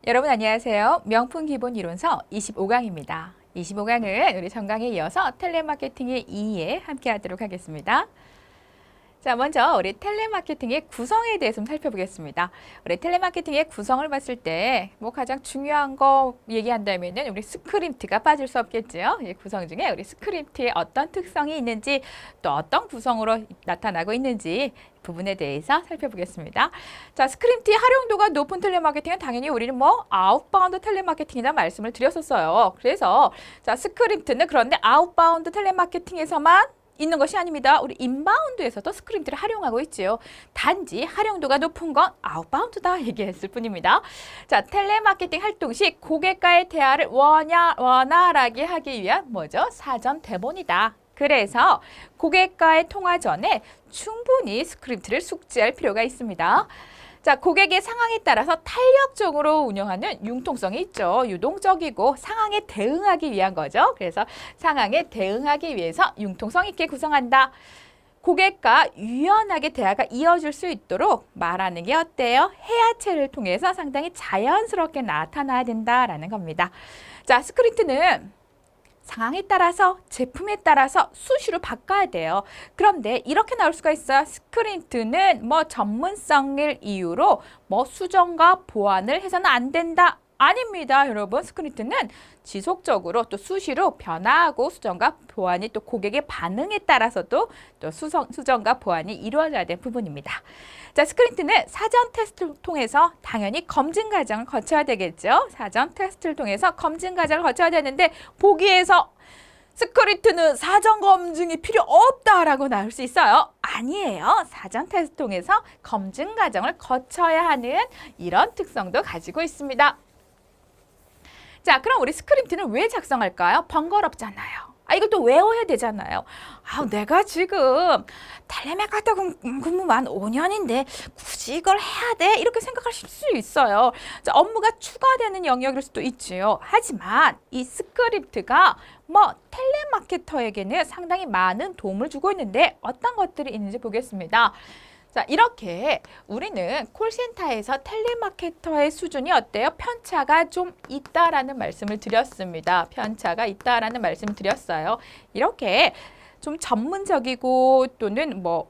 여러분 안녕하세요. 명품 기본 이론서 25강입니다. 25강은 우리 전강에 이어서 텔레마케팅의 2에 함께 하도록 하겠습니다. 자, 먼저 우리 텔레마케팅의 구성에 대해서 좀 살펴보겠습니다. 우리 텔레마케팅의 구성을 봤을 때 뭐 가장 중요한 거 얘기한다면은 우리 스크립트가 빠질 수 없겠죠. 이 구성 중에 우리 스크립트의 어떤 특성이 있는지 또 어떤 구성으로 나타나고 있는지 부분에 대해서 살펴보겠습니다. 자, 스크립트의 활용도가 높은 텔레마케팅은 당연히 우리는 뭐 아웃바운드 텔레마케팅이다 말씀을 드렸었어요. 그래서 자, 스크립트는 그런데 아웃바운드 텔레마케팅에서만 있는 것이 아닙니다. 우리 인바운드에서도 스크립트를 활용하고 있지요. 단지 활용도가 높은 건 아웃바운드다 얘기했을 뿐입니다. 자, 텔레마케팅 활동 시 고객과의 대화를 원활하게 하기 위한 뭐죠? 사전 대본이다. 그래서 고객과의 통화 전에 충분히 스크립트를 숙지할 필요가 있습니다. 자, 고객의 상황에 따라서 탄력적으로 운영하는 융통성이 있죠. 유동적이고 상황에 대응하기 위한 거죠. 그래서 상황에 대응하기 위해서 융통성 있게 구성한다. 고객과 유연하게 대화가 이어질 수 있도록 말하는 게 어때요? 해야체를 통해서 상당히 자연스럽게 나타나야 된다라는 겁니다. 자, 스크립트는 상황에 따라서 제품에 따라서 수시로 바꿔야 돼요. 그런데 이렇게 나올 수가 있어요. 스크립트는 뭐 전문성을 이유로 뭐 수정과 보완을 해서는 안 된다. 아닙니다, 여러분. 스크립트는 지속적으로 또 수시로 변화하고 수정과 보완이 또 고객의 반응에 따라서도 또 수정과 보완이 이루어져야 되는 부분입니다. 자, 스크립트는 사전 테스트를 통해서 당연히 검증 과정을 거쳐야 되겠죠. 사전 테스트를 통해서 검증 과정을 거쳐야 되는데 보기에서 스크립트는 사전 검증이 필요 없다라고 나올 수 있어요. 아니에요. 사전 테스트 통해서 검증 과정을 거쳐야 하는 이런 특성도 가지고 있습니다. 자, 그럼 우리 스크립트는 왜 작성할까요? 번거롭잖아요. 이걸 또 외워야 되잖아요. 내가 지금 텔레마케팅 근무만 5년인데 굳이 이걸 해야 돼? 이렇게 생각하실 수 있어요. 자, 업무가 추가되는 영역일 수도 있지요. 하지만 이 스크립트가 뭐 텔레마케터에게는 상당히 많은 도움을 주고 있는데 어떤 것들이 있는지 보겠습니다. 자, 이렇게 우리는 콜센터에서 텔레마케터의 수준이 어때요? 편차가 좀 있다라는 말씀을 드렸습니다. 편차가 있다라는 말씀을 드렸어요. 이렇게 좀 전문적이고 또는 뭐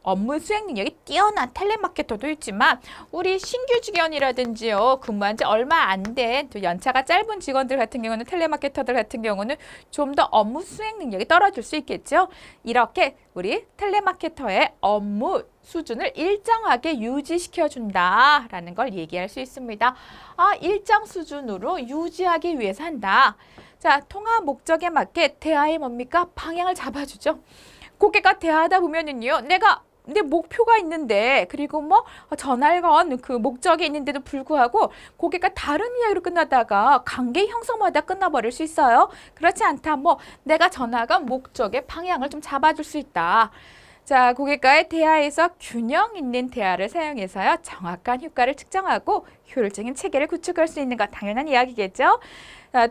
업무 수행 능력이 뛰어난 텔레마케터도 있지만 우리 신규 직원이라든지요 근무한 지 얼마 안 된 또 연차가 짧은 직원들 같은 경우는 텔레마케터들 같은 경우는 좀 더 업무 수행 능력이 떨어질 수 있겠죠. 이렇게 우리 텔레마케터의 업무 수준을 일정하게 유지시켜 준다라는 걸 얘기할 수 있습니다. 일정 수준으로 유지하기 위해서 한다. 자, 통화 목적에 맞게 대화의 뭡니까? 방향을 잡아주죠. 고객과 대화하다 보면은요, 내 목표가 있는데 그리고 뭐 전화를 건 그 목적이 있는데도 불구하고 고객과 다른 이야기로 끝나다가 관계 형성마다 끝나버릴 수 있어요. 그렇지 않다. 뭐 내가 전화가 목적의 방향을 좀 잡아줄 수 있다. 자, 고객과의 대화에서 균형 있는 대화를 사용해서요. 정확한 효과를 측정하고 효율적인 체계를 구축할 수 있는 것 당연한 이야기겠죠.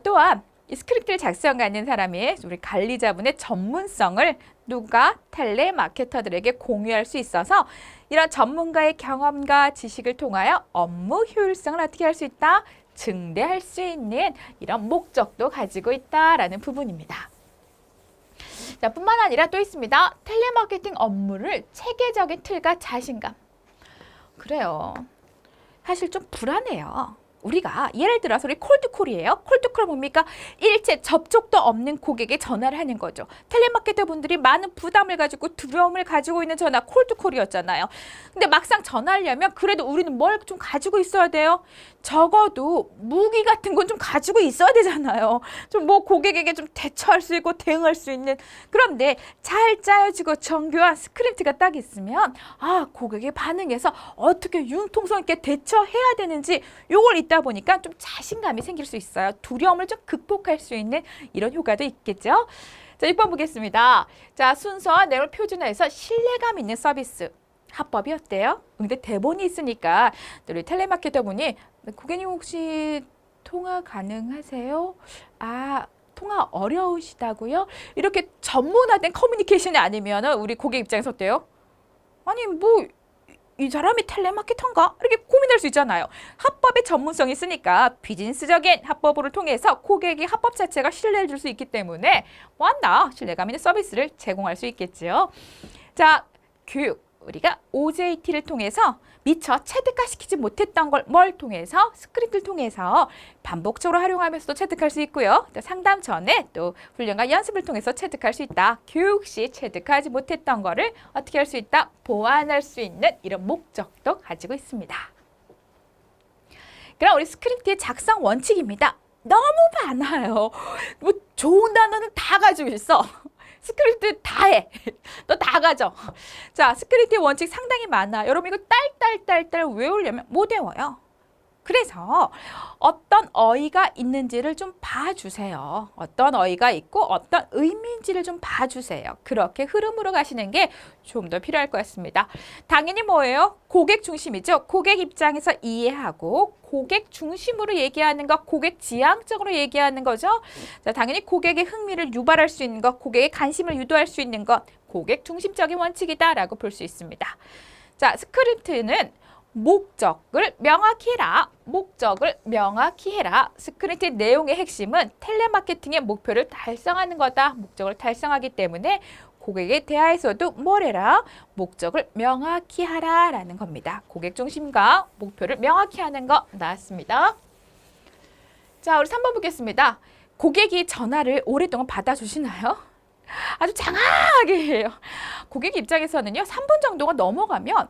또한 이 스크립트를 작성하는 사람의 우리 관리자분의 전문성을 누가 텔레마케터들에게 공유할 수 있어서 이런 전문가의 경험과 지식을 통하여 업무 효율성을 어떻게 할 수 있다? 증대할 수 있는 이런 목적도 가지고 있다라는 부분입니다. 자, 뿐만 아니라 또 있습니다. 텔레마케팅 업무를 체계적인 틀과 자신감. 그래요. 사실 좀 불안해요. 우리가 예를 들어서 우리 콜드콜이에요. 콜드콜 뭡니까? 일체 접촉도 없는 고객에 전화를 하는 거죠. 텔레마케터 분들이 많은 부담을 가지고 두려움을 가지고 있는 전화 콜드콜이었잖아요. 근데 막상 전화하려면 그래도 우리는 뭘 좀 가지고 있어야 돼요? 적어도 무기 같은 건 좀 가지고 있어야 되잖아요. 좀 뭐 고객에게 좀 대처할 수 있고 대응할 수 있는. 그런데 잘 짜여지고 정교한 스크립트가 딱 있으면 고객의 반응에서 어떻게 융통성 있게 대처해야 되는지 요걸 있다 보니까 좀 자신감이 생길 수 있어요. 두려움을 좀 극복할 수 있는 이런 효과도 있겠죠. 자, 6번 보겠습니다. 자, 순서와 내용을 표준화해서 신뢰감 있는 서비스. 합법이 어때요? 근데 대본이 있으니까 우리 텔레마케터 분이 고객님 혹시 통화 가능하세요? 통화 어려우시다고요? 이렇게 전문화된 커뮤니케이션이 아니면 우리 고객 입장에서 어때요? 아니 뭐 이 사람이 텔레마케터인가? 이렇게 고민할 수 있잖아요. 합법의 전문성이 있으니까 비즈니스적인 합법을 통해서 고객이 합법 자체가 신뢰를 줄 수 있기 때문에 뭐한다? 신뢰감 있는 서비스를 제공할 수 있겠죠. 자, 교육. 우리가 OJT를 통해서 미처 체득화시키지 못했던 걸 뭘 통해서? 스크립트를 통해서 반복적으로 활용하면서도 체득할 수 있고요. 또 상담 전에 또 훈련과 연습을 통해서 체득할 수 있다. 교육 시 체득하지 못했던 거를 어떻게 할 수 있다? 보완할 수 있는 이런 목적도 가지고 있습니다. 그럼 우리 스크립트의 작성 원칙입니다. 너무 많아요. 뭐 좋은 단어는 다 가지고 있어. 스크립트 다 해. 너 다 가져. 자, 스크립트의 원칙 상당히 많아. 여러분 이거 딸딸딸딸 외우려면 못 외워요. 그래서 어떤 어휘가 있는지를 좀 봐주세요. 어떤 어휘가 있고 어떤 의미인지를 좀 봐주세요. 그렇게 흐름으로 가시는 게 좀 더 필요할 것 같습니다. 당연히 뭐예요? 고객 중심이죠. 고객 입장에서 이해하고 고객 중심으로 얘기하는 것, 고객 지향적으로 얘기하는 거죠. 자, 당연히 고객의 흥미를 유발할 수 있는 것, 고객의 관심을 유도할 수 있는 것, 고객 중심적인 원칙이다라고 볼 수 있습니다. 자, 스크립트는 목적을 명확히 해라. 목적을 명확히 해라. 스크립트의 내용의 핵심은 텔레마케팅의 목표를 달성하는 거다. 목적을 달성하기 때문에 고객의 대화에서도 뭘 해라? 목적을 명확히 하라라는 겁니다. 고객 중심과 목표를 명확히 하는 거 나왔습니다. 자, 우리 3번 보겠습니다. 고객이 전화를 오랫동안 받아주시나요? 아주 장황하게 해요. 고객 입장에서는요, 3분 정도가 넘어가면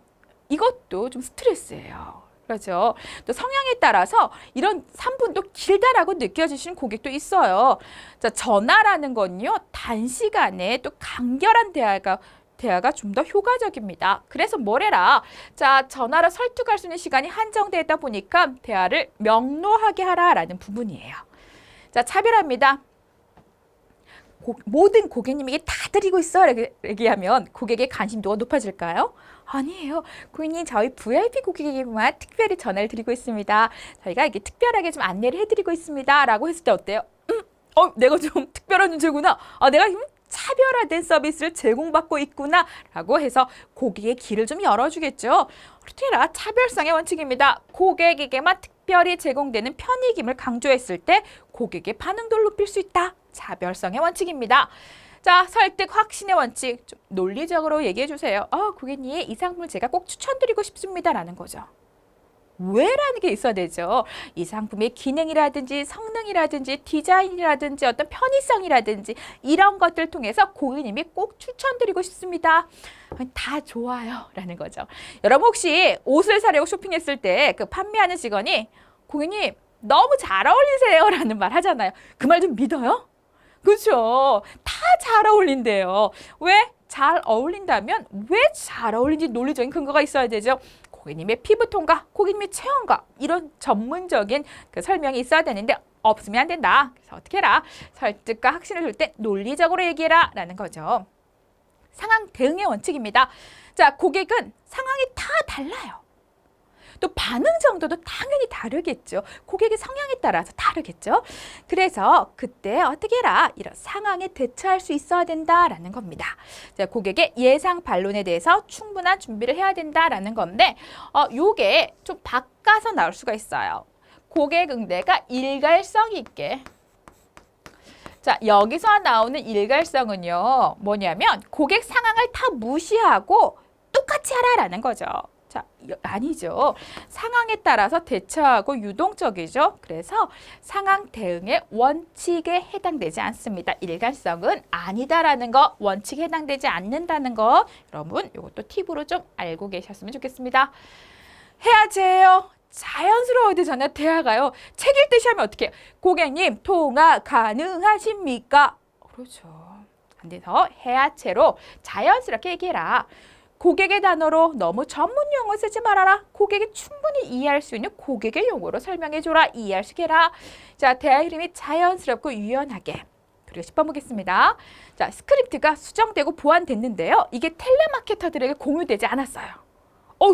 이것도 좀 스트레스예요. 그렇죠. 또 성향에 따라서 이런 3분도 길다라고 느껴지시는 고객도 있어요. 자, 전화라는 건요, 단시간에 또 간결한 대화가 좀 더 효과적입니다. 그래서 뭘 해라? 자, 전화로 설득할 수 있는 시간이 한정되다 보니까 대화를 명료하게 하라라는 부분이에요. 자, 차별합니다. 모든 고객님에게 다 드리고 있어 이렇게 얘기하면 고객의 관심도가 높아질까요? 아니에요. 고객님, 저희 VIP 고객에게만 특별히 전화를 드리고 있습니다. 저희가 이게 특별하게 좀 안내를 해드리고 있습니다. 라고 했을 때 어때요? 내가 좀 특별한 존재구나. 내가 좀 차별화된 서비스를 제공받고 있구나. 라고 해서 고객의 길을 좀 열어주겠죠. 어떻게 해라? 차별성의 원칙입니다. 고객에게만 특별히 제공되는 편익임을 강조했을 때 고객의 반응도를 높일 수 있다. 차별성의 원칙입니다. 자, 설득, 확신의 원칙. 좀 논리적으로 얘기해 주세요. 고객님, 이 상품을 제가 꼭 추천드리고 싶습니다. 라는 거죠. 왜라는 게 있어야 되죠. 이 상품의 기능이라든지 성능이라든지 디자인이라든지 어떤 편의성이라든지 이런 것들을 통해서 고객님이 꼭 추천드리고 싶습니다. 다 좋아요. 라는 거죠. 여러분 혹시 옷을 사려고 쇼핑했을 때 그 판매하는 직원이 고객님 너무 잘 어울리세요. 라는 말 하잖아요. 그 말 좀 믿어요? 그렇죠. 다 잘 어울린대요. 왜? 잘 어울린다면 왜 잘 어울린지 논리적인 근거가 있어야 되죠. 고객님의 피부톤과 고객님의 체형과 이런 전문적인 그 설명이 있어야 되는데 없으면 안 된다. 그래서 어떻게 해라? 설득과 확신을 줄 때 논리적으로 얘기해라 라는 거죠. 상황 대응의 원칙입니다. 자, 고객은 상황이 다 달라요. 또 반응 정도도 당연히 다르겠죠. 고객의 성향에 따라서 다르겠죠. 그래서 그때 어떻게 해라? 이런 상황에 대처할 수 있어야 된다라는 겁니다. 자, 고객의 예상 반론에 대해서 충분한 준비를 해야 된다라는 건데 요게 좀 바꿔서 나올 수가 있어요. 고객 응대가 일관성 있게. 자, 여기서 나오는 일관성은요. 뭐냐면 고객 상황을 다 무시하고 똑같이 하라라는 거죠. 자, 아니죠. 상황에 따라서 대처하고 유동적이죠. 그래서 상황 대응의 원칙에 해당되지 않습니다. 일관성은 아니다라는 거, 원칙에 해당되지 않는다는 거 여러분 이것도 팁으로 좀 알고 계셨으면 좋겠습니다. 해야지 해요. 자연스러워야 되잖아요. 대화가요. 책 읽듯이 하면 어떻게 해요? 고객님, 통화 가능하십니까? 그렇죠. 안 돼서 해야채로 자연스럽게 얘기해라. 고객의 단어로 너무 전문 용어 쓰지 말아라. 고객이 충분히 이해할 수 있는 고객의 용어로 설명해줘라. 이해할 수 있게 해라. 자, 대화 흐름이 자연스럽고 유연하게. 그리고 10번 보겠습니다. 자, 스크립트가 수정되고 보완됐는데요. 이게 텔레마케터들에게 공유되지 않았어요.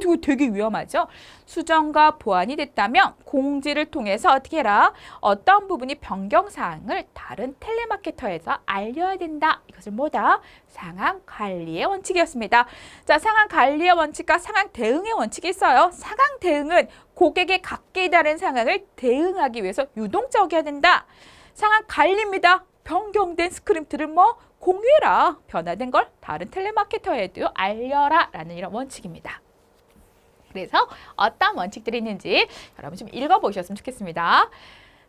이거 되게 위험하죠. 수정과 보완이 됐다면 공지를 통해서 어떻게 해라? 어떤 부분이 변경사항을 다른 텔레마케터에서 알려야 된다. 이것을 뭐다? 상황 관리의 원칙이었습니다. 자, 상황 관리의 원칙과 상황 대응의 원칙이 있어요. 상황 대응은 고객의 각기 다른 상황을 대응하기 위해서 유동적이어야 된다. 상황 관리입니다. 변경된 스크립트를 공유해라. 변화된 걸 다른 텔레마케터에도 알려라. 라는 이런 원칙입니다. 그래서 어떤 원칙들이 있는지 여러분 좀 읽어보셨으면 좋겠습니다.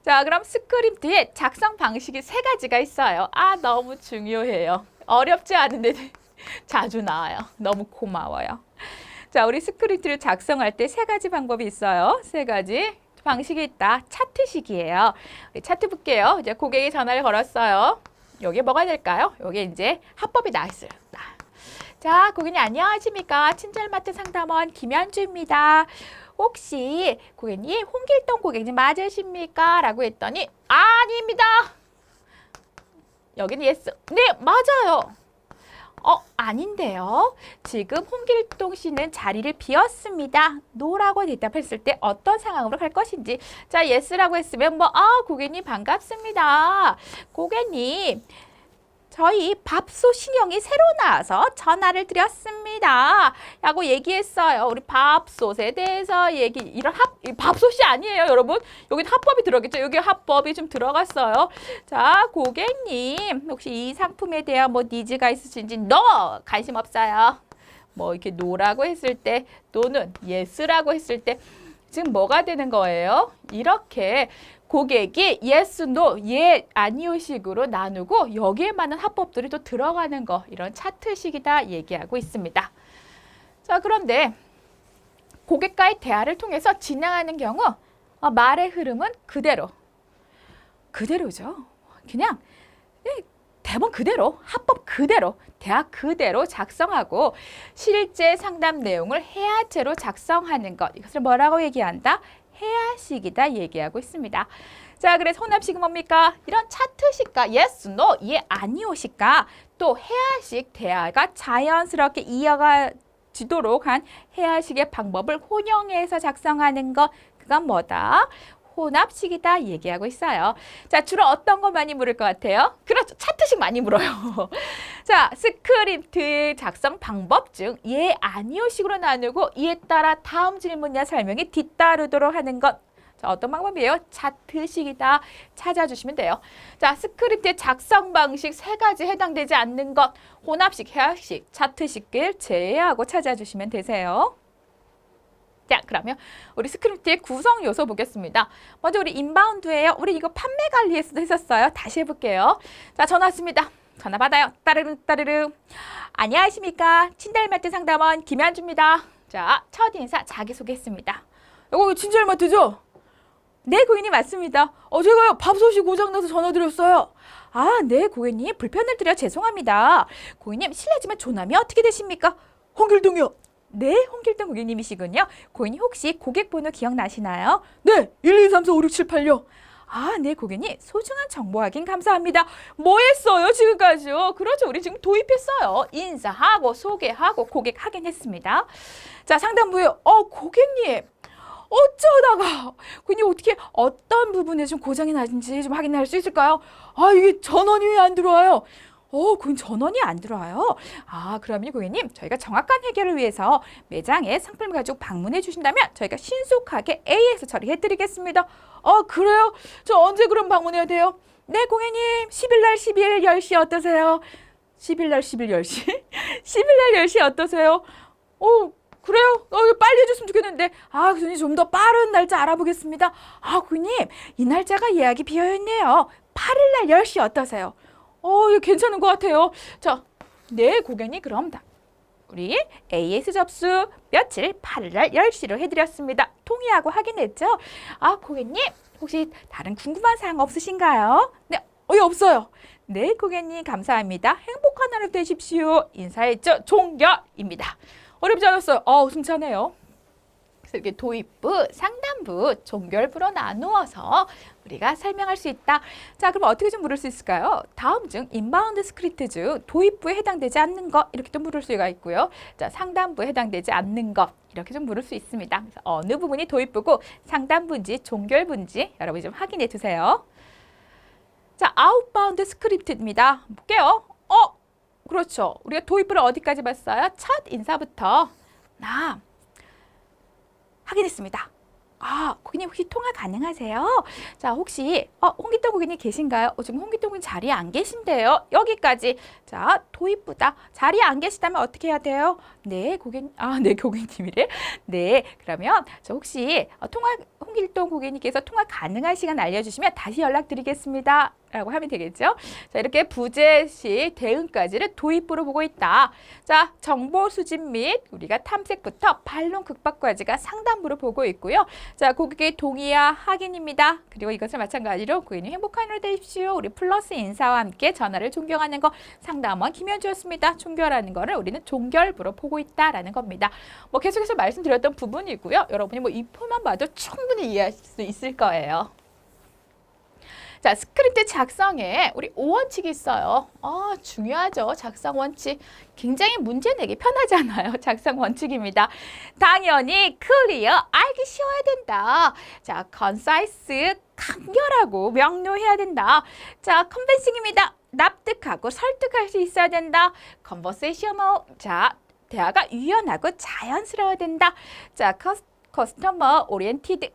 자, 그럼 스크립트의 작성 방식이 3가지가 있어요. 너무 중요해요. 어렵지 않은데 자주 나와요. 너무 고마워요. 자, 우리 스크립트를 작성할 때 3가지 방법이 있어요. 3가지 방식이 있다. 차트식이에요. 우리 차트 볼게요. 이제 고객이 전화를 걸었어요. 여기 뭐가 될까요? 여기 이제 합법이 나와 있어요. 자, 고객님 안녕하십니까? 친절마트 상담원 김현주입니다. 혹시 고객님 홍길동 고객님 맞으십니까? 라고 했더니 아닙니다. 여기는 yes. 네, 맞아요. 아닌데요. 지금 홍길동 씨는 자리를 비웠습니다. no라고 대답했을 때 어떤 상황으로 갈 것인지. 자, yes라고 했으면 고객님 반갑습니다. 고객님, 저희 밥솥 신형이 새로 나와서 전화를 드렸습니다. 라고 얘기했어요. 우리 밥솥에 대해서 이런 밥솥이 아니에요, 여러분. 여기 합법이 들어가겠죠. 여기 합법이 좀 들어갔어요. 자, 고객님, 혹시 이 상품에 대한 니즈가 있으신지, no! 관심 없어요. 이렇게 no라고 했을 때, no는 yes라고 했을 때, 지금 뭐가 되는 거예요? 이렇게 고객이 yes, no, 예, 아니요식으로 나누고 여기에 맞는 합법들이 또 들어가는 거, 이런 차트식이다 얘기하고 있습니다. 자, 그런데 고객과의 대화를 통해서 진행하는 경우 말의 흐름은 그대로죠. 그냥 대본 그대로, 합법 그대로, 대화 그대로 작성하고 실제 상담 내용을 해야체로 작성하는 것, 이것을 뭐라고 얘기한다? 해야식이다 얘기하고 있습니다. 자, 그래서 혼합식은 뭡니까? 이런 차트식과 yes, no, 예, 아니오식과 또 해야식 대화가 자연스럽게 이어가지도록 한 해야식의 방법을 혼용해서 작성하는 것, 그건 뭐다? 혼합식이다 얘기하고 있어요. 자, 주로 어떤 거 많이 물을 것 같아요? 그렇죠. 차트식 많이 물어요. 자, 스크립트 작성 방법 중 예, 아니요식으로 나누고 이에 따라 다음 질문이나 설명이 뒤따르도록 하는 것. 자, 어떤 방법이에요? 차트식이다. 찾아주시면 돼요. 자, 스크립트의 작성 방식 3가지 해당되지 않는 것. 혼합식, 해야식, 차트식을 제외하고 찾아주시면 되세요. 자, 그러면 우리 스크립트의 구성 요소 보겠습니다. 먼저 우리 인바운드예요. 우리 이거 판매 관리에서도 했었어요. 다시 해볼게요. 자, 전화 왔습니다. 전화 받아요. 따르릉 따르릉. 안녕하십니까? 친절마트 상담원 김현주입니다. 자, 첫 인사 자기소개했습니다. 이거 친절마트죠? 네, 고객님 맞습니다. 제가요 밥솥이 고장나서 전화드렸어요. 네, 고객님 불편을 드려 죄송합니다. 고객님 실례지만 조남이 어떻게 되십니까? 홍길동이요. 네, 홍길동 고객님이시군요. 고객님 혹시 고객 번호 기억나시나요? 네, 1, 2, 3, 4, 5, 6, 7, 8요. 네, 고객님 소중한 정보 확인 감사합니다. 뭐 했어요 지금까지요? 그렇죠, 우리 지금 도입했어요. 인사하고 소개하고 고객 확인했습니다. 자, 상담부에 고객님 어쩌다가 고객님 어떻게 어떤 부분에 좀 고장이 나는지 좀 확인할 수 있을까요? 이게 전원이 왜 안 들어와요? 고객님 전원이 안 들어와요? 그러면 고객님 저희가 정확한 해결을 위해서 매장에 상품을 가지고 방문해 주신다면 저희가 신속하게 AS 처리해 드리겠습니다. 그래요? 저 언제 그럼 방문해야 돼요? 네, 고객님 10일 날 12일 10시 어떠세요? 10일 날 11일 10시? 10일 날 10시 어떠세요? 그래요? 빨리 해줬으면 좋겠는데. 고객님 좀 더 빠른 날짜 알아보겠습니다. 고객님 이 날짜가 예약이 비어있네요. 8일 날 10시 어떠세요? 이거 괜찮은 것 같아요. 자, 네, 고객님 그럼 우리 AS 접수 며칠 8일 날 10시로 해드렸습니다. 동의하고 확인했죠? 고객님 혹시 다른 궁금한 사항 없으신가요? 네, 없어요. 네, 고객님 감사합니다. 행복한 하루 되십시오. 인사했죠? 종결입니다. 어렵지 않았어요. 승차네요. 그래서 이렇게 도입부, 상단부, 종결부로 나누어서 우리가 설명할 수 있다. 자, 그럼 어떻게 좀 물을 수 있을까요? 다음 중 인바운드 스크립트 중 도입부에 해당되지 않는 것 이렇게 또 물을 수가 있고요. 자, 상단부에 해당되지 않는 것 이렇게 좀 물을 수 있습니다. 그래서 어느 부분이 도입부고 상단부인지 종결부인지 여러분이 좀 확인해 두세요. 자, 아웃바운드 스크립트입니다. 볼게요. 그렇죠. 우리가 도입부를 어디까지 봤어요? 첫 인사부터 확인했습니다. 고객님 혹시 통화 가능하세요? 자, 혹시 홍기동 고객님 계신가요? 지금 홍기동 고객님 자리에 안 계신데요. 여기까지. 자, 도입부다. 자리에 안 계시다면 어떻게 해야 돼요? 네, 네, 고객님이래. 네, 그러면 저 혹시 홍길동 고객님께서 통화 가능한 시간 알려주시면 다시 연락드리겠습니다. 라고 하면 되겠죠. 자, 이렇게 부재시 대응까지를 도입부로 보고 있다. 자, 정보 수집 및 우리가 탐색부터 반론 극박까지가 상단부로 보고 있고요. 자, 고객의 동의와 확인입니다. 그리고 이것을 마찬가지로 고객님 행복한 하루 되십시오. 우리 플러스 인사와 함께 전화를 종결하는 거 상담원 김현주였습니다. 종결하는 거를 우리는 종결부로 보고 있다라는 겁니다. 뭐 계속해서 말씀드렸던 부분이고요. 여러분이 뭐 이 표만 봐도 충분히 이해할 수 있을 거예요. 자, 스크립트 작성에 우리 5원칙이 있어요. 중요하죠. 작성 원칙. 굉장히 문제 내기 편하잖아요. 작성 원칙입니다. 당연히 클리어, 알기 쉬워야 된다. 자, concise, 간결하고 명료해야 된다. 자, convincing입니다. 납득하고 설득할 수 있어야 된다. conversational, 자, 대화가 유연하고 자연스러워야 된다. 자, 커스터머 오리엔티드,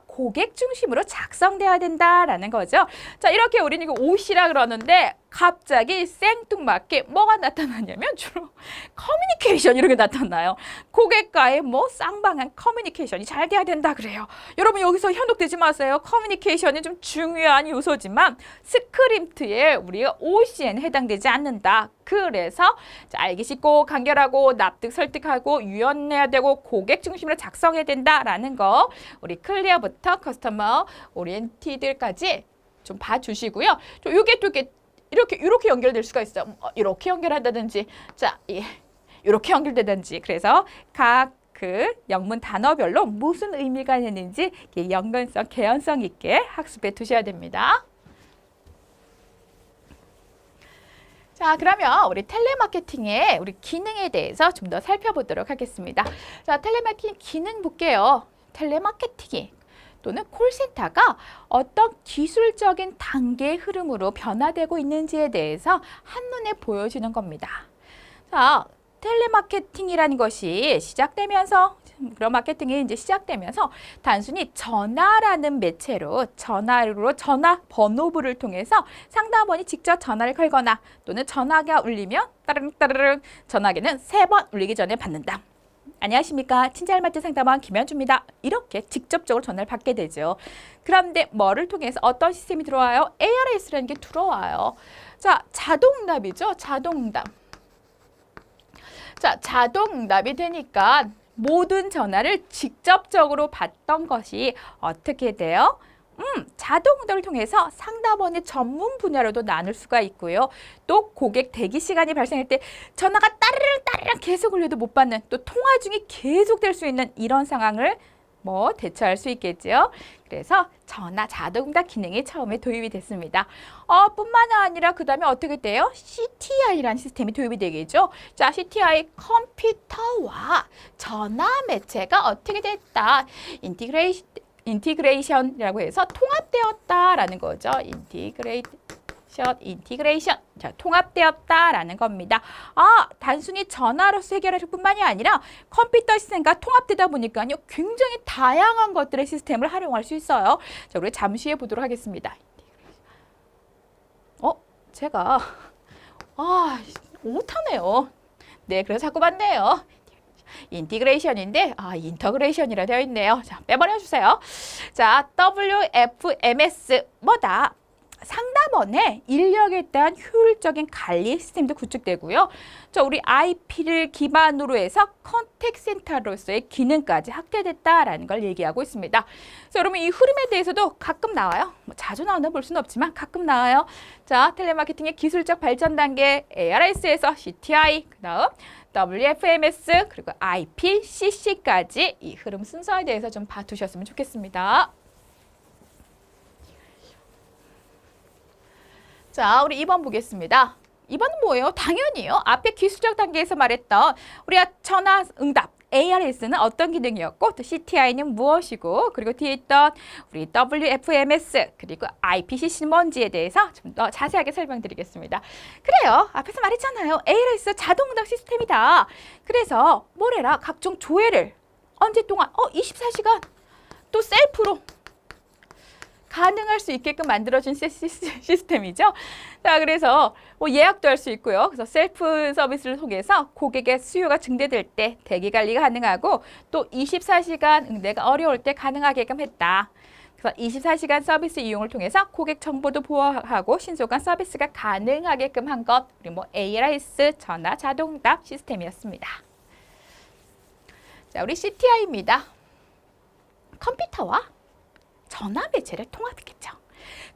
고객 중심으로 작성돼야 된다라는 거죠. 자, 이렇게 우리는 이거 옷이라 그러는데 갑자기 생뚱맞게 뭐가 나타나냐면 주로 커뮤니케이션 이런 게 나타나요. 고객과의 뭐 쌍방향 커뮤니케이션이 잘 돼야 된다 그래요. 여러분 여기서 현혹되지 마세요. 커뮤니케이션이 좀 중요한 요소지만 스크립트에 우리가 OC에는 해당되지 않는다. 그래서 알기 쉽고 간결하고 납득 설득하고 유연해야 되고 고객 중심으로 작성해야 된다라는 거 우리 클리어부터 커스터머 오리엔티드까지 좀 봐주시고요. 요게 또 이렇게 연결될 수가 있어요. 이렇게 연결한다든지, 자, 이렇게 연결되든지. 그래서 각 그 영문 단어별로 무슨 의미가 있는지 연관성, 개연성 있게 학습해 두셔야 됩니다. 자, 그러면 우리 텔레마케팅의 우리 기능에 대해서 좀 더 살펴보도록 하겠습니다. 자, 텔레마케팅 기능 볼게요. 텔레마케팅이 또는 콜센터가 어떤 기술적인 단계의 흐름으로 변화되고 있는지에 대해서 한눈에 보여주는 겁니다. 자, 텔레마케팅이라는 것이 그런 마케팅이 이제 시작되면서 단순히 전화라는 매체로 전화 번호부를 통해서 상담원이 직접 전화를 걸거나 또는 전화가 울리면 따르릉 전화기는 3번 울리기 전에 받는다. 안녕하십니까. 친절마트 상담원 김현주입니다. 이렇게 직접적으로 전화를 받게 되죠. 그런데 뭐를 통해서 어떤 시스템이 들어와요? ARS라는 게 들어와요. 자, 자동응답이죠. 자동응답. 자, 자동응답이 되니까 모든 전화를 직접적으로 받던 것이 어떻게 돼요? 자동응답을 통해서 상담원의 전문 분야로도 나눌 수가 있고요. 또 고객 대기 시간이 발생할 때 전화가 따르릉 계속 울려도 못 받는 또 통화 중이 계속될 수 있는 이런 상황을 대처할 수 있겠죠. 그래서 전화 자동응답 기능이 처음에 도입이 됐습니다. 뿐만 아니라 그 다음에 어떻게 돼요? CTI라는 시스템이 도입이 되겠죠. 자, CTI 컴퓨터와 전화 매체가 어떻게 됐다? 인티그레이션이라고 해서 통합되었다라는 거죠. 인티그레이션. 자, 통합되었다라는 겁니다. 단순히 전화로서 해결할 뿐만이 아니라 컴퓨터 시스템과 통합되다 보니까요. 굉장히 다양한 것들의 시스템을 활용할 수 있어요. 자, 우리 잠시 후에 보도록 하겠습니다. 제가 못하네요. 네, 그래서 자꾸 봤네요. 인티그레이션인데 인터그레이션이라 되어 있네요. 자, 빼버려 주세요. 자, WFMS 뭐다? 상담원의 인력에 대한 효율적인 관리 시스템도 구축되고요. 우리 IP를 기반으로 해서 컨택센터로서의 기능까지 확대됐다라는 걸 얘기하고 있습니다. 자, 여러분 이 흐름에 대해서도 가끔 나와요. 뭐 자주 나온다 볼 수는 없지만 가끔 나와요. 자, 텔레마케팅의 기술적 발전 단계 ARS에서 CTI, 그다음 WFMS, 그리고 IP, CC까지 이 흐름 순서에 대해서 좀 봐두셨으면 좋겠습니다. 자, 우리 2번 보겠습니다. 2번은 뭐예요? 당연히요. 앞에 기술적 단계에서 말했던 우리가 전화 응답 ARS는 어떤 기능이었고 또 CTI는 무엇이고 그리고 뒤에 있던 우리 WFMS 그리고 IPCC는 뭔지에 대해서 좀 더 자세하게 설명드리겠습니다. 그래요. 앞에서 말했잖아요. ARS 자동응답 시스템이다. 그래서 뭐래라 각종 조회를 언제 동안 24시간 또 셀프로 가능할 수 있게끔 만들어준 시스템이죠. 자, 그래서 뭐 예약도 할 수 있고요. 그래서 셀프 서비스를 통해서 고객의 수요가 증대될 때 대기 관리가 가능하고 또 24시간 응대가 어려울 때 가능하게끔 했다. 그래서 24시간 서비스 이용을 통해서 고객 정보도 보호하고 신속한 서비스가 가능하게끔 한 것, 그리고 뭐 ARS 전화 자동응답 시스템이었습니다. 자, 우리 CTI입니다. 컴퓨터와 전화 매체를 통합했겠죠.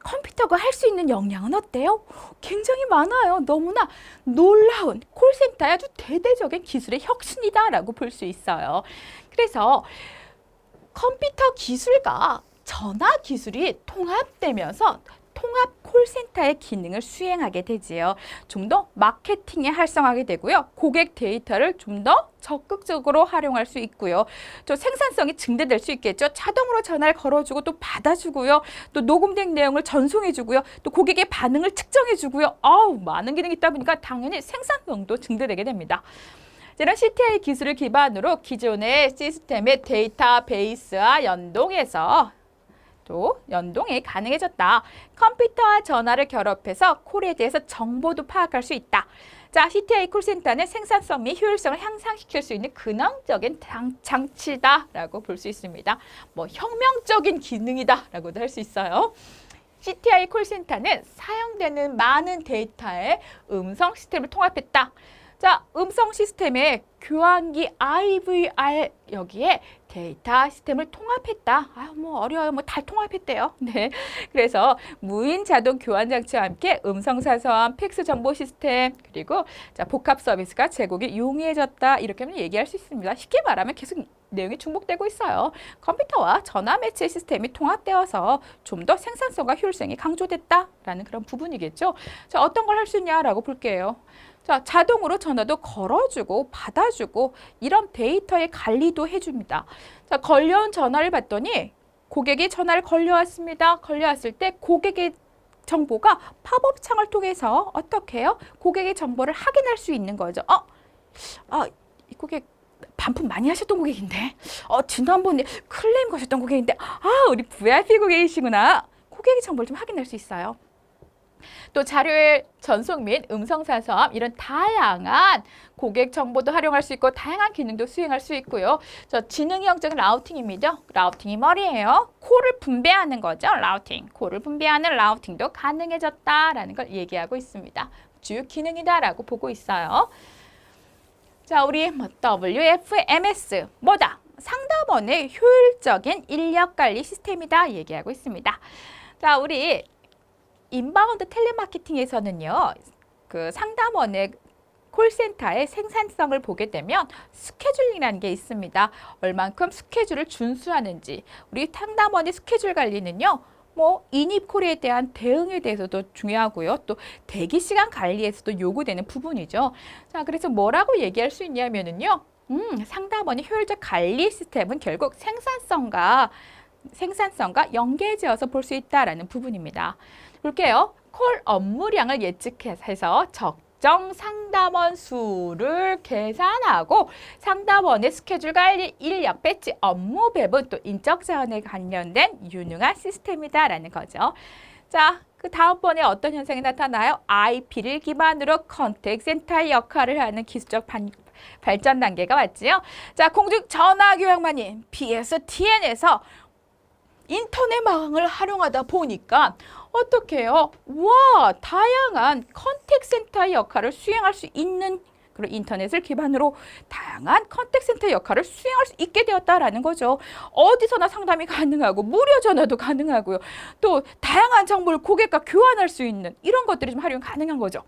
컴퓨터가 할 수 있는 역량은 어때요? 굉장히 많아요. 너무나 놀라운 콜센터의 아주 대대적인 기술의 혁신이다라고 볼 수 있어요. 그래서 컴퓨터 기술과 전화 기술이 통합되면서 통합 콜센터의 기능을 수행하게 되지요. 좀 더 마케팅에 활성화하게 되고요. 고객 데이터를 좀 더 적극적으로 활용할 수 있고요. 또 생산성이 증대될 수 있겠죠. 자동으로 전화를 걸어주고 또 받아주고요. 또 녹음된 내용을 전송해주고요. 또 고객의 반응을 측정해주고요. 많은 기능이 있다 보니까 당연히 생산성도 증대되게 됩니다. 이런 CTI 기술을 기반으로 기존의 시스템의 데이터베이스와 연동해서 또 연동이 가능해졌다. 컴퓨터와 전화를 결합해서 콜에 대해서 정보도 파악할 수 있다. 자, CTI 콜센터는 생산성 및 효율성을 향상시킬 수 있는 근원적인 장치다라고 볼 수 있습니다. 뭐 혁명적인 기능이다라고도 할 수 있어요. CTI 콜센터는 사용되는 많은 데이터의 음성 시스템을 통합했다. 자, 음성 시스템에 교환기 IVR 여기에 데이터 시스템을 통합했다. 뭐 어려워요. 뭐 다 통합했대요. 네. 그래서 무인 자동 교환 장치와 함께 음성 사서함, 팩스 정보 시스템, 그리고 자, 복합 서비스가 제공이 용이해졌다. 이렇게는 얘기할 수 있습니다. 쉽게 말하면 계속 내용이 중복되고 있어요. 컴퓨터와 전화 매체 시스템이 통합되어서 좀 더 생산성과 효율성이 강조됐다라는 그런 부분이겠죠. 자, 어떤 걸 할 수 있냐라고 볼게요. 자, 자동으로 전화도 걸어주고 받아주고 이런 데이터의 관리도 해줍니다. 자, 걸려온 전화를 받더니 고객이 전화를 걸려왔습니다. 걸려왔을 때 고객의 정보가 팝업 창을 통해서 어떻게 해요? 고객의 정보를 확인할 수 있는 거죠. 이 고객 반품 많이 하셨던 고객인데 지난번에 클레임 거셨던 고객인데 우리 VIP 고객이시구나. 고객의 정보를 좀 확인할 수 있어요. 또 자료의 전송 및 음성사서함 이런 다양한 고객 정보도 활용할 수 있고 다양한 기능도 수행할 수 있고요. 지능형적인 라우팅입니다. 라우팅이 뭐예요? 콜을 분배하는 거죠. 라우팅. 콜을 분배하는 라우팅도 가능해졌다라는 걸 얘기하고 있습니다. 주요 기능이다라고 보고 있어요. 자, 우리 WFMS 뭐다? 상담원의 효율적인 인력 관리 시스템이다 얘기하고 있습니다. 자, 우리 인바운드 텔레마케팅에서는요, 그 상담원의 콜센터의 생산성을 보게 되면 스케줄링이라는 게 있습니다. 얼만큼 스케줄을 준수하는지. 우리 상담원의 스케줄 관리는요, 뭐 인입콜에 대한 대응에 대해서도 중요하고요. 또 대기 시간 관리에서도 요구되는 부분이죠. 자, 그래서 뭐라고 얘기할 수 있냐면은요, 상담원의 효율적 관리 시스템은 결국 생산성과 연계지어서 볼 수 있다라는 부분입니다. 볼게요. 콜 업무량을 예측해서 적정 상담원 수를 계산하고 상담원의 스케줄 관리, 인력 배치, 업무 배분, 또 인적 자원에 관련된 유능한 시스템이다라는 거죠. 자, 그 다음번에 어떤 현상이 나타나요? IP를 기반으로 컨택센터의 역할을 하는 기술적 발전 단계가 왔지요. 자, 공중 전화 교역만인 PSTN에서 인터넷망을 활용하다 보니까 어떻게 해요? 와, 다양한 컨택센터의 역할을 수행할 수 있는 그런 인터넷을 기반으로 다양한 컨택센터 역할을 수행할 수 있게 되었다라는 거죠. 어디서나 상담이 가능하고 무료 전화도 가능하고요. 또 다양한 정보를 고객과 교환할 수 있는 이런 것들이 좀 활용 가능한 거죠.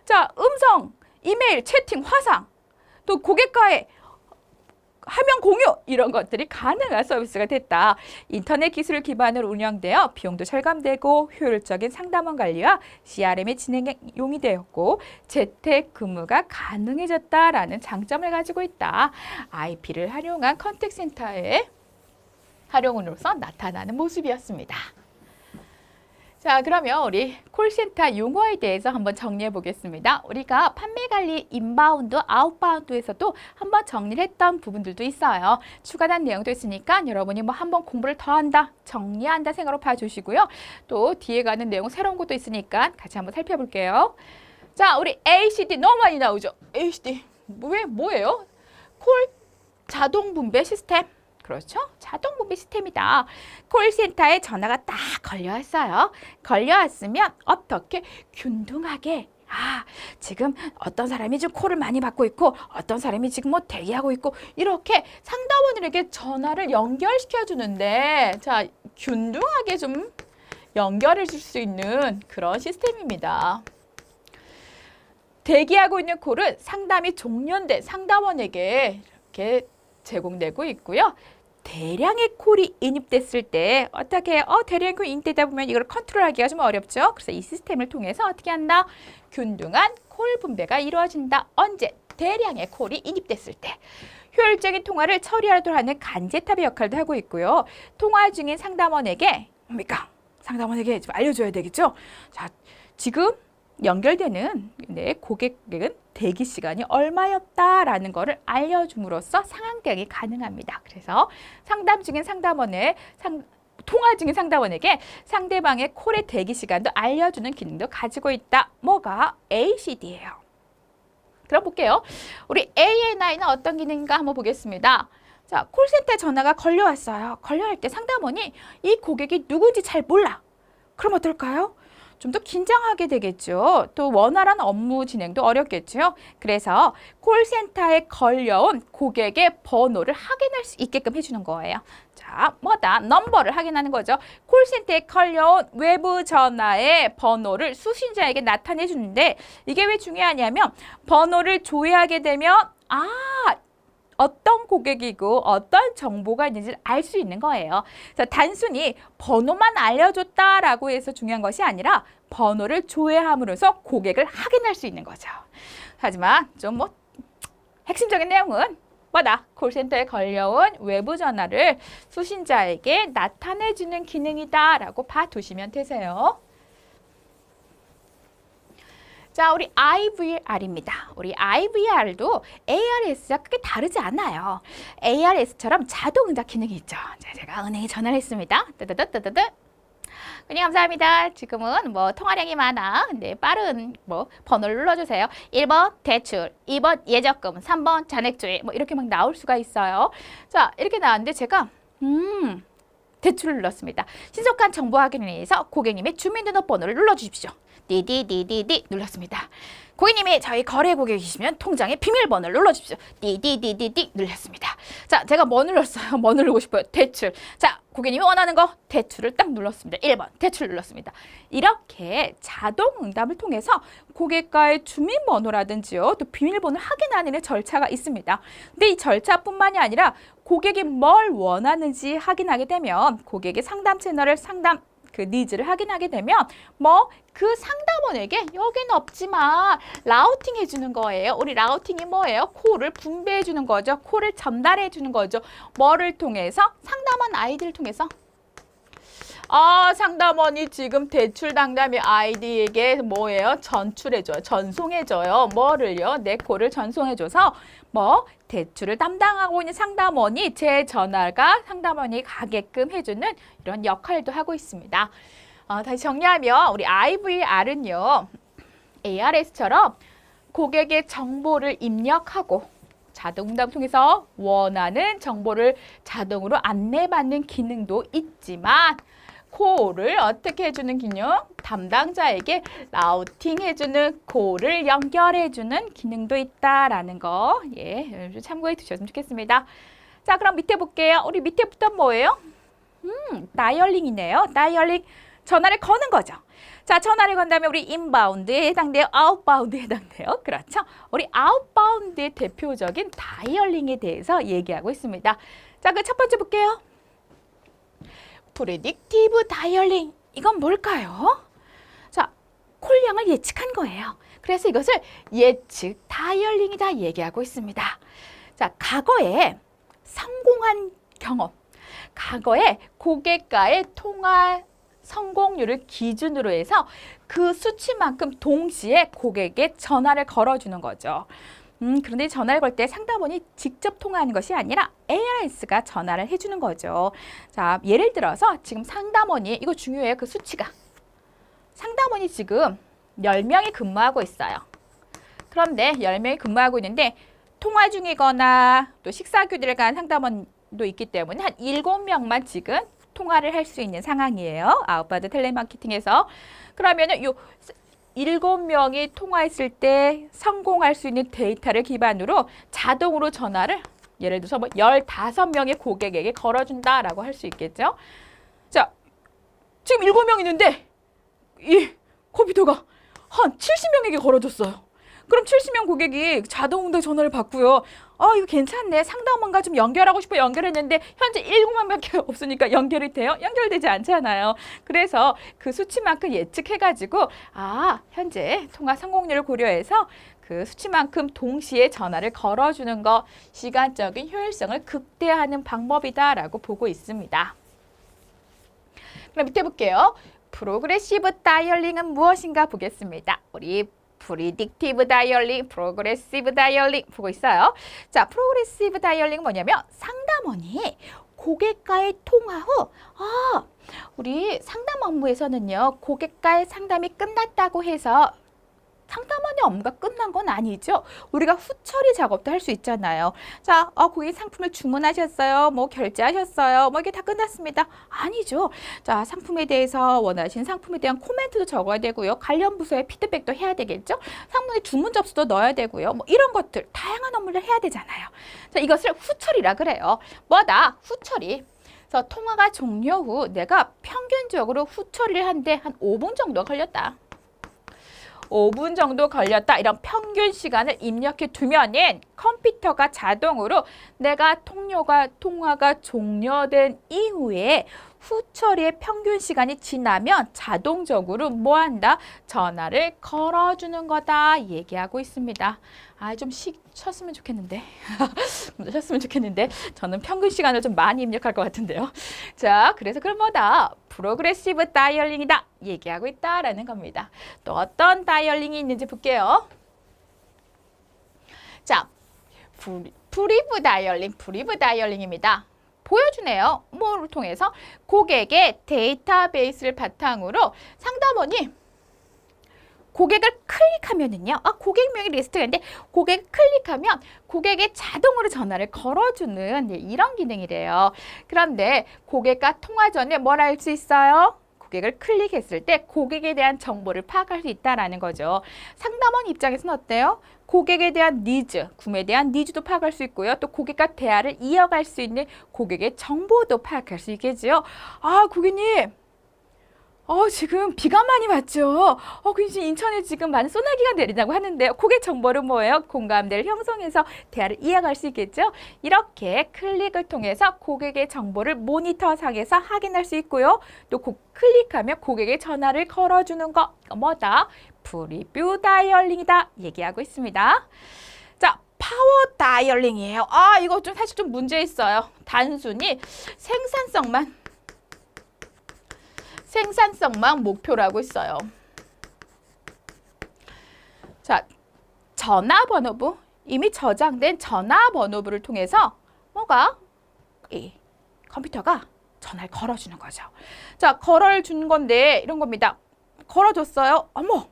자, 음성, 이메일, 채팅, 화상, 또 고객과의 화면 공유 이런 것들이 가능한 서비스가 됐다. 인터넷 기술을 기반으로 운영되어 비용도 절감되고 효율적인 상담원 관리와 CRM의 진행용이 되었고 재택 근무가 가능해졌다라는 장점을 가지고 있다. IP를 활용한 컨택센터의 활용으로서 나타나는 모습이었습니다. 자, 그러면 우리 콜센터 용어에 대해서 한번 정리해 보겠습니다. 우리가 판매 관리 인바운드, 아웃바운드에서도 한번 정리를 했던 부분들도 있어요. 추가된 내용도 있으니까 여러분이 뭐 한번 공부를 더 한다, 정리한다 생각으로 봐주시고요. 또 뒤에 가는 내용 새로운 것도 있으니까 같이 한번 살펴볼게요. 자, 우리 ACD 너무 많이 나오죠. ACD 뭐예요? 콜 자동 분배 시스템. 그렇죠? 자동 분배 시스템이다. 콜센터에 전화가 딱 걸려왔어요. 걸려왔으면 어떻게 균등하게 지금 어떤 사람이 지금 콜을 많이 받고 있고 어떤 사람이 지금 뭐 대기하고 있고 이렇게 상담원들에게 전화를 연결시켜 주는데 자, 균등하게 좀 연결해 줄 수 있는 그런 시스템입니다. 대기하고 있는 콜은 상담이 종료된 상담원에게 이렇게 제공되고 있고요. 대량의 콜이 인입됐을 때 어떻게 대량의 콜이 인입되다 보면 이걸 컨트롤하기가 좀 어렵죠. 그래서 이 시스템을 통해서 어떻게 한다? 균등한 콜 분배가 이루어진다. 언제? 대량의 콜이 인입됐을 때. 효율적인 통화를 처리하도록 하는 간제탑의 역할도 하고 있고요. 통화 중인 상담원에게 뭡니까? 상담원에게 좀 알려줘야 되겠죠. 자, 지금 연결되는 고객은 대기 시간이 얼마였다라는 것을 알려줌으로써 상황 대응이 가능합니다. 그래서 상담 중인 통화 중인 상담원에게 상대방의 콜의 대기 시간도 알려주는 기능도 가지고 있다. 뭐가? ACD예요. 그럼 볼게요. 우리 ANI는 어떤 기능인가 한번 보겠습니다. 자, 콜센터 전화가 걸려왔어요. 걸려갈 때 상담원이 이 고객이 누군지 잘 몰라. 그럼 어떨까요? 좀 더 긴장하게 되겠죠. 또 원활한 업무 진행도 어렵겠죠. 그래서 콜센터에 걸려온 고객의 번호를 확인할 수 있게끔 해주는 거예요. 자, 뭐다? 넘버를 확인하는 거죠. 콜센터에 걸려온 외부 전화의 번호를 수신자에게 나타내 주는데 이게 왜 중요하냐면 번호를 조회하게 되면 어떤 고객이고 어떤 정보가 있는지를 알 수 있는 거예요. 그래서 단순히 번호만 알려줬다라고 해서 중요한 것이 아니라 번호를 조회함으로써 고객을 확인할 수 있는 거죠. 하지만 좀 핵심적인 내용은 뭐다? 콜센터에 걸려온 외부 전화를 수신자에게 나타내주는 기능이다라고 봐두시면 되세요. 자, 우리 IVR입니다. 우리 IVR도 ARS와 크게 다르지 않아요. ARS처럼 자동 응답 기능이 있죠. 자, 제가 은행에 전화를 했습니다. 뜨뜨뜨뜨뜨. 은행 감사합니다. 지금은 통화량이 많아. 근데 빠른 번호를 눌러주세요. 1번 대출, 2번 예적금, 3번 잔액조회 이렇게 막 나올 수가 있어요. 자, 이렇게 나왔는데 제가 대출을 눌렀습니다. 신속한 정보 확인을 위해서 고객님의 주민등록번호를 눌러주십시오. 디디디디디 눌렀습니다. 고객님이 저희 거래 고객이시면 통장의 비밀번호를 눌러주십시오. 디디디디디 눌렀습니다. 자, 제가 뭐 눌렀어요? 뭐 누르고 싶어요? 대출. 자, 고객님이 원하는 거 대출을 딱 눌렀습니다. 1번 대출 눌렀습니다. 이렇게 자동 응답을 통해서 고객과의 주민번호라든지요, 또 비밀번호를 확인하는 절차가 있습니다. 근데 이 절차뿐만이 아니라 고객이 뭘 원하는지 확인하게 되면 고객의 상담 채널을 그 니즈를 확인하게 되면 그 상담원에게 여기는 없지만 라우팅 해주는 거예요. 우리 라우팅이 뭐예요? 콜을 분배해 주는 거죠. 콜을 전달해 주는 거죠. 뭐를 통해서? 상담원 아이디를 통해서. 상담원이 지금 대출 당담이 아이디에게 전출해줘요. 전송해줘요. 뭐를요? 내 콜을 전송해줘서 대출을 담당하고 있는 상담원이 제 전화가 상담원이 가게끔 해주는 이런 역할도 하고 있습니다. 다시 정리하면 우리 IVR은요. ARS처럼 고객의 정보를 입력하고 자동응답을 통해서 원하는 정보를 자동으로 안내받는 기능도 있지만 콜을 어떻게 해주는 기능? 담당자에게 라우팅해주는 콜을 연결해주는 기능도 있다라는 거 참고해 두셨으면 좋겠습니다. 자, 그럼 밑에 볼게요. 우리 밑에부터 뭐예요? 다이얼링이네요. 다이얼링, 전화를 거는 거죠. 자, 전화를 건다면 우리 인바운드에 해당돼요? 아웃바운드에 해당돼요? 그렇죠? 우리 아웃바운드의 대표적인 다이얼링에 대해서 얘기하고 있습니다. 자, 그 첫 번째 볼게요. 프리딕티브 다이얼링, 이건 뭘까요? 자, 콜량을 예측한 거예요. 그래서 이것을 예측 다이얼링이다 얘기하고 있습니다. 자, 과거에 성공한 경험, 과거에 고객과의 통화 성공률을 기준으로 해서 그 수치만큼 동시에 고객에게 전화를 걸어주는 거죠. 그런데 전화를 걸 때 상담원이 직접 통화하는 것이 아니라 ARS가 전화를 해주는 거죠. 자, 예를 들어서 지금 상담원이, 이거 중요해요. 그 수치가. 상담원이 지금 10명이 근무하고 있어요. 그런데 10명이 근무하고 있는데 통화 중이거나 또 식사 교대를 간 상담원도 있기 때문에 한 7명만 지금 통화를 할 수 있는 상황이에요. 아웃바운드 텔레마케팅에서. 그러면은 요 7명이 통화했을 때 성공할 수 있는 데이터를 기반으로 자동으로 전화를 예를 들어서 뭐 15명의 고객에게 걸어준다라고 할 수 있겠죠. 자, 지금 7명 있는데 이 컴퓨터가 한 70명에게 걸어줬어요. 그럼 70명 고객이 자동응답 전화를 받고요. 이거 괜찮네. 상담원과 좀 연결하고 싶어 연결했는데 현재 7명밖에 없으니까 연결이 돼요? 연결되지 않잖아요. 그래서 그 수치만큼 예측해가지고 현재 통화 성공률을 고려해서 그 수치만큼 동시에 전화를 걸어주는 거 시간적인 효율성을 극대화하는 방법이다라고 보고 있습니다. 그럼 밑에 볼게요. 프로그레시브 다이얼링은 무엇인가 보겠습니다. 우리 프리딕티브 다이얼링, 프로그레시브 다이얼링 보고 있어요. 자, 프로그레시브 다이얼링은 뭐냐면 상담원이 고객과의 통화 후 우리 상담 업무에서는요. 고객과의 상담이 끝났다고 해서 상담원의 업무가 끝난 건 아니죠. 우리가 후처리 작업도 할 수 있잖아요. 자, 고객 상품을 주문하셨어요. 뭐 결제하셨어요. 뭐 이게 다 끝났습니다. 아니죠. 자, 상품에 대해서 원하신 상품에 대한 코멘트도 적어야 되고요. 관련 부서에 피드백도 해야 되겠죠. 상품의 주문 접수도 넣어야 되고요. 뭐 이런 것들 다양한 업무를 해야 되잖아요. 자, 이것을 후처리라 그래요. 뭐다? 후처리. 그래서 통화가 종료 후 내가 평균적으로 후처리를 하는데 한 5분 정도 걸렸다. 5분 정도 걸렸다. 이런 평균 시간을 입력해 두면은 컴퓨터가 자동으로 내가 통화가 종료된 이후에 후처리의 평균 시간이 지나면 자동적으로 뭐 한다? 전화를 걸어주는 거다 얘기하고 있습니다. 좀 쉬었으면 좋겠는데. 쉬었으면 좋겠는데 저는 평균 시간을 좀 많이 입력할 것 같은데요. 자, 그래서 그럼 뭐다? 프로그레시브 다이얼링이다 얘기하고 있다라는 겁니다. 또 어떤 다이얼링이 있는지 볼게요. 자, 브리브 다이얼링입니다. 보여주네요. 뭐를 통해서 고객의 데이터베이스를 바탕으로 상담원이 고객을 클릭하면은요. 고객명이 리스트가 있는데 고객을 클릭하면 고객에 자동으로 전화를 걸어주는 이런 기능이래요. 그런데 고객과 통화 전에 뭘 할 수 있어요? 고객을 클릭했을 때 고객에 대한 정보를 파악할 수 있다는 거죠. 상담원 입장에서는 어때요? 고객에 대한 니즈, 구매에 대한 니즈도 파악할 수 있고요. 또 고객과 대화를 이어갈 수 있는 고객의 정보도 파악할 수 있겠죠. 고객님. 지금 비가 많이 왔죠. 그래서 인천에 지금 많은 소나기가 내린다고 하는데요. 고객 정보는 뭐예요? 공감대를 형성해서 대화를 이어갈 수 있겠죠. 이렇게 클릭을 통해서 고객의 정보를 모니터상에서 확인할 수 있고요. 또 클릭하면 고객의 전화를 걸어주는 거 뭐다? 프리뷰 다이얼링이다 얘기하고 있습니다. 자, 파워 다이얼링이에요. 이거 좀 사실 좀 문제 있어요. 단순히 생산성만 목표라고 있어요. 자, 전화번호부, 이미 저장된 전화번호부를 통해서 이 컴퓨터가 전화를 걸어주는 거죠. 자, 걸어주는 건데 이런 겁니다. 걸어줬어요. 어머,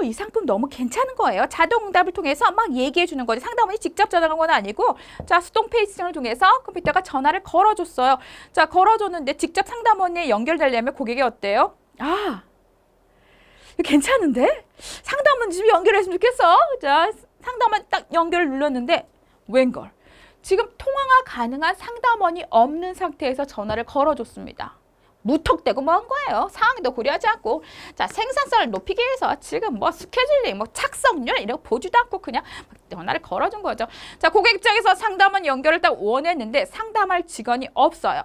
이 상품 너무 괜찮은 거예요. 자동응답을 통해서 막 얘기해 주는 거지. 상담원이 직접 전화한 건 아니고, 자, 수동 페이스를 통해서 컴퓨터가 전화를 걸어줬어요. 자, 걸어줬는데 직접 상담원에 연결되려면 고객이 어때요? 아, 이거 괜찮은데? 상담원 좀 연결했으면 좋겠어. 자, 상담원 딱 연결을 눌렀는데 웬걸? 지금 통화가 가능한 상담원이 없는 상태에서 전화를 걸어줬습니다. 무턱대고 뭐 한 거예요. 상황도 고려하지 않고. 자, 생산성을 높이기 위해서 지금 뭐 스케줄링, 뭐 착성률 이런 거 보지도 않고 그냥 전화를 걸어준 거죠. 자, 고객 입장에서 상담원 연결을 딱 원했는데 상담할 직원이 없어요.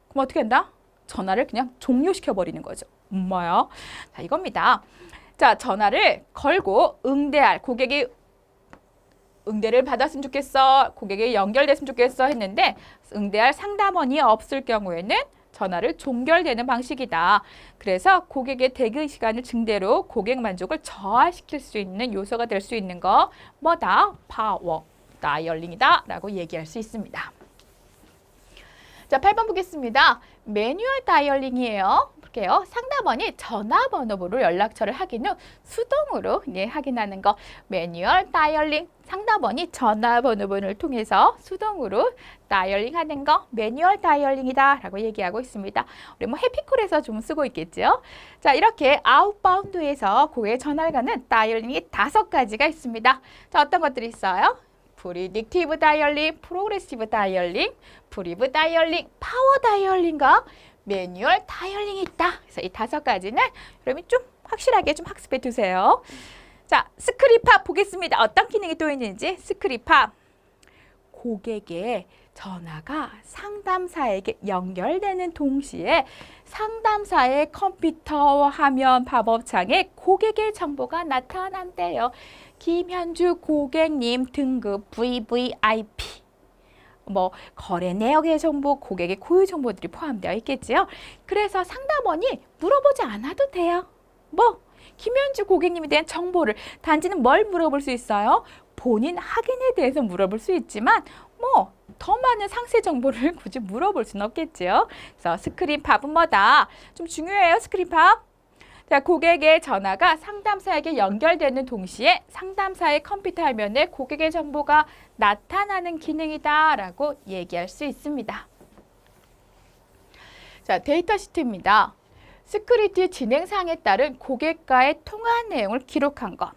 그럼 어떻게 한다? 전화를 그냥 종료시켜버리는 거죠. 엄마야. 자, 이겁니다. 자, 전화를 걸고 응대할 고객이 응대를 받았으면 좋겠어. 고객이 연결됐으면 좋겠어 했는데 응대할 상담원이 없을 경우에는 전화를 종결되는 방식이다. 그래서 고객의 대기 시간을 증대로 고객 만족을 저하시킬 수 있는 요소가 될 수 있는 거 뭐다? 파워 다이얼링이다 라고 얘기할 수 있습니다. 자, 8번 보겠습니다. 매뉴얼 다이얼링이에요. 볼게요. 상담원이 전화번호로 연락처를 확인 후 수동으로 확인하는 거. 매뉴얼 다이얼링. 상담원이 전화번호를 통해서 수동으로 다이얼링 하는 거. 매뉴얼 다이얼링이다 라고 얘기하고 있습니다. 우리 뭐 해피콜에서 좀 쓰고 있겠죠. 자, 이렇게 아웃바운드에서 고객의 전화를 가는 다이얼링이 5가지가 있습니다. 자, 어떤 것들이 있어요? 프리딕티브 다이얼링, 프로그레시브 다이얼링, 프리브 다이얼링, 파워 다이얼링과 매뉴얼 다이얼링이 있다. 그래서 이 5가지는 여러분이 좀 확실하게 좀 학습해 두세요. 자, 스크립합 보겠습니다. 어떤 기능이 또 있는지. 스크립합. 고객의 전화가 상담사에게 연결되는 동시에 상담사의 컴퓨터 화면 팝업창에 고객의 정보가 나타난대요. 김현주 고객님 등급 VVIP. 뭐 거래 내역의 정보, 고객의 고유 정보들이 포함되어 있겠지요. 그래서 상담원이 물어보지 않아도 돼요. 뭐 김현주 고객님에 대한 정보를 단지는 뭘 물어볼 수 있어요? 본인 확인에 대해서 물어볼 수 있지만 뭐 더 많은 상세 정보를 굳이 물어볼 수는 없겠지요. 그래서 스크린팝은 뭐다? 좀 중요해요. 스크린팝. 자, 고객의 전화가 상담사에게 연결되는 동시에 상담사의 컴퓨터 화면에 고객의 정보가 나타나는 기능이다 라고 얘기할 수 있습니다. 자, 데이터 시트입니다. 스크립트 진행 사항에 따른 고객과의 통화 내용을 기록한 것.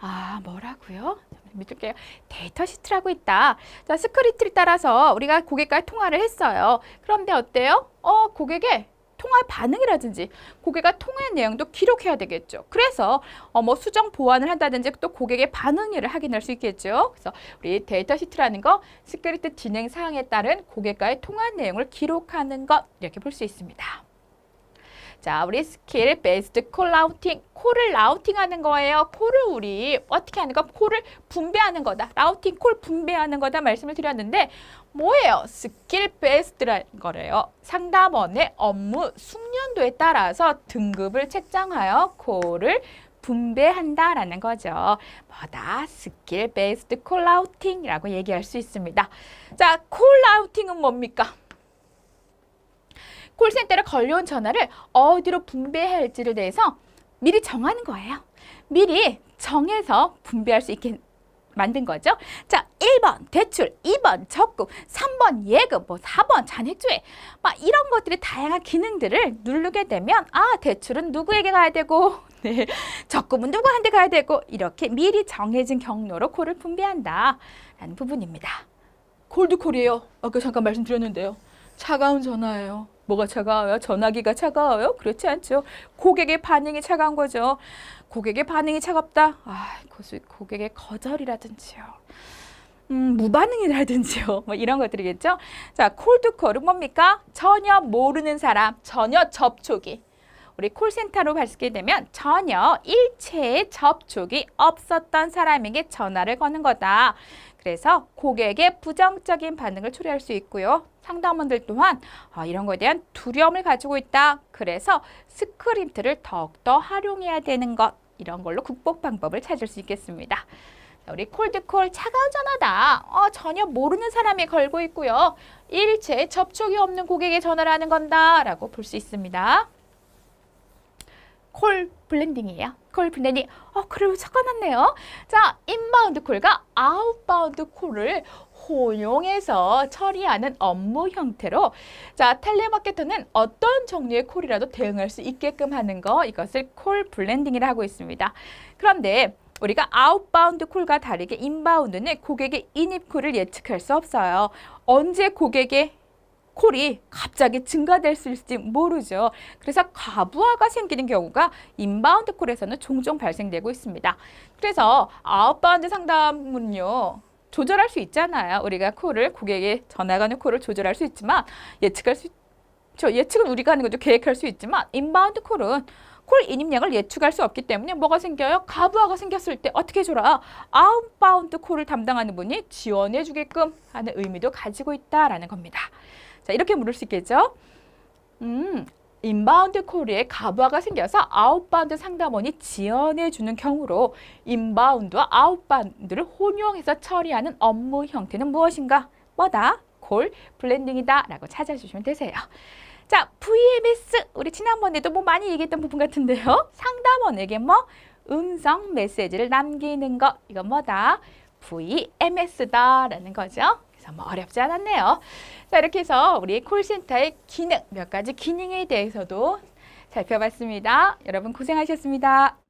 아, 뭐라고요? 믿을게요. 데이터 시트라고 있다. 자, 스크립트를 따라서 우리가 고객과 통화를 했어요. 그런데 어때요? 고객의 통화 반응이라든지 고객과 통화의 내용도 기록해야 되겠죠. 그래서 뭐 수정 보완을 한다든지 또 고객의 반응을 확인할 수 있겠죠. 그래서 우리 데이터 시트라는 거 스크립트 진행 사항에 따른 고객과의 통화 내용을 기록하는 것 이렇게 볼 수 있습니다. 자, 우리 스킬 베이스드 콜 라우팅. 콜을 라우팅하는 거예요. 콜을 우리 어떻게 하는 거? 콜을 분배하는 거다. 라우팅 콜 분배하는 거다 말씀을 드렸는데 뭐예요? 스킬 베이스드라는 거래요. 상담원의 업무 숙련도에 따라서 등급을 책정하여 콜을 분배한다라는 거죠. 뭐다? 스킬 베이스드 콜 라우팅이라고 얘기할 수 있습니다. 자, 콜 라우팅은 뭡니까? 콜센터에 걸려온 전화를 어디로 분배할지를 대해서 미리 정하는 거예요. 미리 정해서 분배할 수 있게 만든 거죠. 자, 1번 대출, 2번 적금, 3번 예금, 뭐 4번 잔액조회 막 이런 것들이 다양한 기능들을 누르게 되면 대출은 누구에게 가야 되고 네, 적금은 누구한테 가야 되고 이렇게 미리 정해진 경로로 콜을 분배한다라는 부분입니다. 콜드콜이에요. 아까 잠깐 말씀드렸는데요. 차가운 전화예요. 뭐가 차가워요? 전화기가 차가워요? 그렇지 않죠. 고객의 반응이 차가운 거죠. 고객의 반응이 차갑다. 고객의 거절이라든지요. 무반응이라든지요. 뭐 이런 것들이겠죠. 자, 콜드콜은 뭡니까? 전혀 모르는 사람, 전혀 접촉이. 우리 콜센터로 가게 되면 전혀 일체의 접촉이 없었던 사람에게 전화를 거는 거다. 그래서 고객의 부정적인 반응을 초래할 수 있고요. 상담원들 또한 이런 거에 대한 두려움을 가지고 있다. 그래서 스크립트를 더욱더 활용해야 되는 것. 이런 걸로 극복 방법을 찾을 수 있겠습니다. 우리 콜드콜 차가운 전화다. 전혀 모르는 사람이 걸고 있고요. 일체 접촉이 없는 고객에 전화를 하는 건다 라고 볼 수 있습니다. 콜 블렌딩이에요. 콜 블렌딩. 그리고 적어놨네요. 자, 인바운드 콜과 아웃바운드 콜을 혼용해서 처리하는 업무 형태로 자, 텔레마케터는 어떤 종류의 콜이라도 대응할 수 있게끔 하는 거 이것을 콜 블렌딩이라 하고 있습니다. 그런데 우리가 아웃바운드 콜과 다르게 인바운드는 고객의 인입 콜을 예측할 수 없어요. 언제 고객의 콜이 갑자기 증가될 수 있을지 모르죠. 그래서 과부하가 생기는 경우가 인바운드 콜에서는 종종 발생되고 있습니다. 그래서 아웃바운드 상담은요. 조절할 수 있잖아요. 우리가 콜을 고객에 전화 가는 콜을 조절할 수 있지만 예측할 수 있죠. 예측은 우리가 하는 거죠. 계획할 수 있지만 인바운드 콜은 콜 인입량을 예측할 수 없기 때문에 뭐가 생겨요? 과부하가 생겼을 때 어떻게 해줘라? 아웃바운드 콜을 담당하는 분이 지원해 주게끔 하는 의미도 가지고 있다라는 겁니다. 자, 이렇게 물을 수 있겠죠? 인바운드 콜에 과부하가 생겨서 아웃바운드 상담원이 지원해 주는 경우로 인바운드와 아웃바운드를 혼용해서 처리하는 업무 형태는 무엇인가? 뭐다? 콜 블렌딩이다 라고 찾아주시면 되세요. 자, VMS 우리 지난번에도 뭐 많이 얘기했던 부분 같은데요. 상담원에게 뭐 음성 메시지를 남기는 거 이건 뭐다? VMS다라는 거죠. 그래서 뭐 어렵지 않았네요. 자, 이렇게 해서 우리 콜센터의 기능 몇 가지 기능에 대해서도 살펴봤습니다. 여러분 고생하셨습니다.